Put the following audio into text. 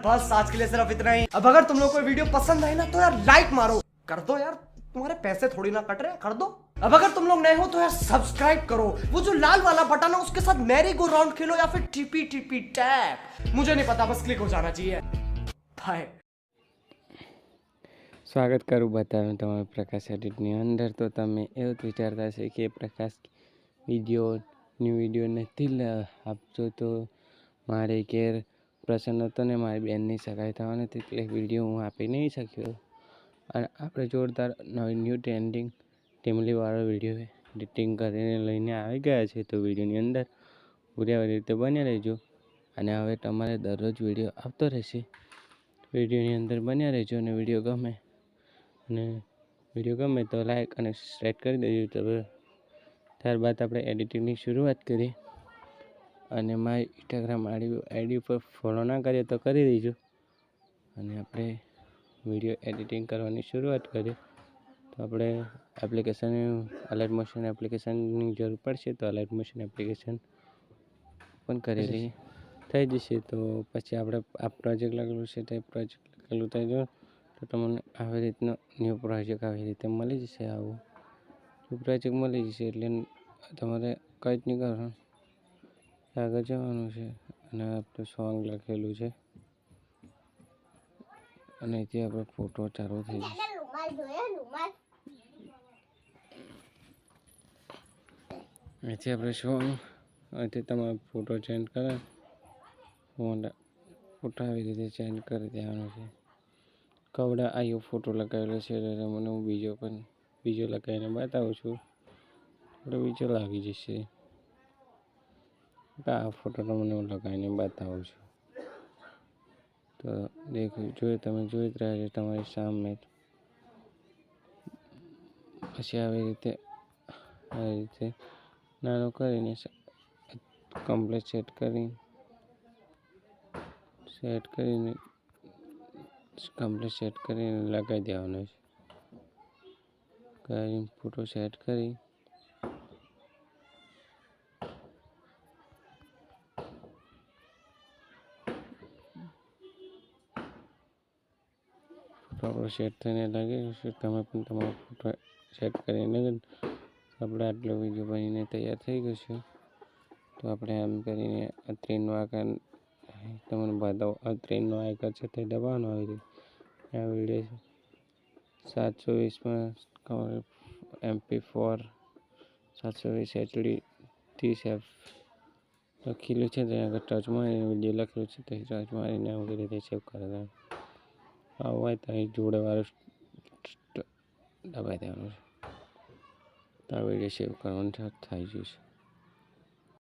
बस आज के लिए सिर्फ इतना ही। अब अगर तुम लोग को वीडियो पसंद आई ना तो यार लाइक मारो, कर दो यार, तुम्हारे पैसे थोड़ी ना कट रहे हैं, कर दो। अब अगर तुम लोग नए हो तो यार सब्सक्राइब करो, वो जो लाल वाला बटन है उसके साथ मैरी गो राउंड खेलो या फिर टीपी टीपी टैप, मुझे नहीं पता, बस क्लिक हो जाना चाहिए। बाय। સ્વાગત કરું બતાવ્યું તમારું પ્રકાશ એડિટની અંદર. તો તમે એવું જ વિચારતા હશે કે પ્રકાશ ન્યૂ વિડીયો નથી આપજો, તો મારે ઘેર પ્રસન્ન હતો ને મારી બેનની સગાઈ થવાની હતી, એટલે વિડીયો હું આપી નહીં શક્યો. અને આપણે જોરદાર ન્યૂ ટ્રેન્ડિંગ ટીમલીવાળો વિડીયો એડિટિંગ કરીને લઈને આવી ગયા છે. તો વિડીયોની અંદર પૂરી રીતે બન્યા રહેજો. અને હવે તમારે દરરોજ વિડીયો આવતો રહેશે. વિડીયોની અંદર બન્યા રહેજો. અને વિડીયો ગમે તો લાઈક અને સબસ્ક્રાઈબ કરી દેજો. તો ત્યારબાદ આપણે એડિટિંગની શરૂઆત કરીએ. અને મારી ઇન્સ્ટાગ્રામ આઈડી પર ફોલો ના કરીએ તો કરી દેજો. અને આપણે વિડીયો એડિટિંગ કરવાની શરૂઆત કરીએ. તો આપણે અલર્ટ મોશન એપ્લિકેશનની જરૂર પડશે. તો અલર્ટ મોશન એપ્લિકેશન ઓપન કરેલી થઈ જશે. તો પછી આપણે આ પ્રોજેક્ટ લખેલું છે તે પ્રોજેક્ટ લખેલું થઈ જાય તો તમને આવી રીતનો ન્યૂ પ્રોજેક્ટ આવી રીતે મળી જશે. આવું ન્યૂ પ્રોજેક્ટ મળી જશે એટલે તમારે કંઈ જ નહીં કરવાનું, આગળ જવાનું છે. અને આપણું સોંગ લખેલું છે અને અહીંથી આપણે ફોટો ચાલુ થઈ જશે. અહીંથી આપણે સોંગ, અહીંથી તમારે ફોટો ચેન્જ કરે, ફોટો આવી રીતે ચેન્જ કરી દેવાનો છે. કવડા આયો ફોટો લગાવેલો છે એટલે મને હું બીજો લગાવીને બતાવું છું. એટલે બીજો લાગી જશે. આ ફોટો તમને હું લગાવીને બતાવું છું. તો તમે જોઈ જ રહ્યા છો તમારી સામે. પછી આવી રીતે નાનો કરીને કમ્પ્લીટ સેટ કરીને લગાવી દેવાનો છે. કરીને ફોટો સેટ કરી ફોટો સેટ થઈને લાગે છે. તમે પણ તમારો ફોટો સેટ કરીને આપણે આટલો વિડીયો બનીને તૈયાર થઈ ગયો છે. તો આપણે આમ કરીને આ ત્રણનો આકાર તમને બતાવો. આ ત્રણનો આકાર છે તે દબાવવાનો આવી રીતે. આ વિડીયો 720માં MP4 720 HD 30F લખેલું છે. ત્યાં આગળ ટચ મારીને વિડીયો લખેલું છે તે ટચ મારીને આવી રીતે સેવ કરી દેવાનું. આવું હોય તો અહીં જોડેવાળું દબાઈ દેવાનું છે. તો આ વિડીયો સેવ કરવાનું થાય જશે.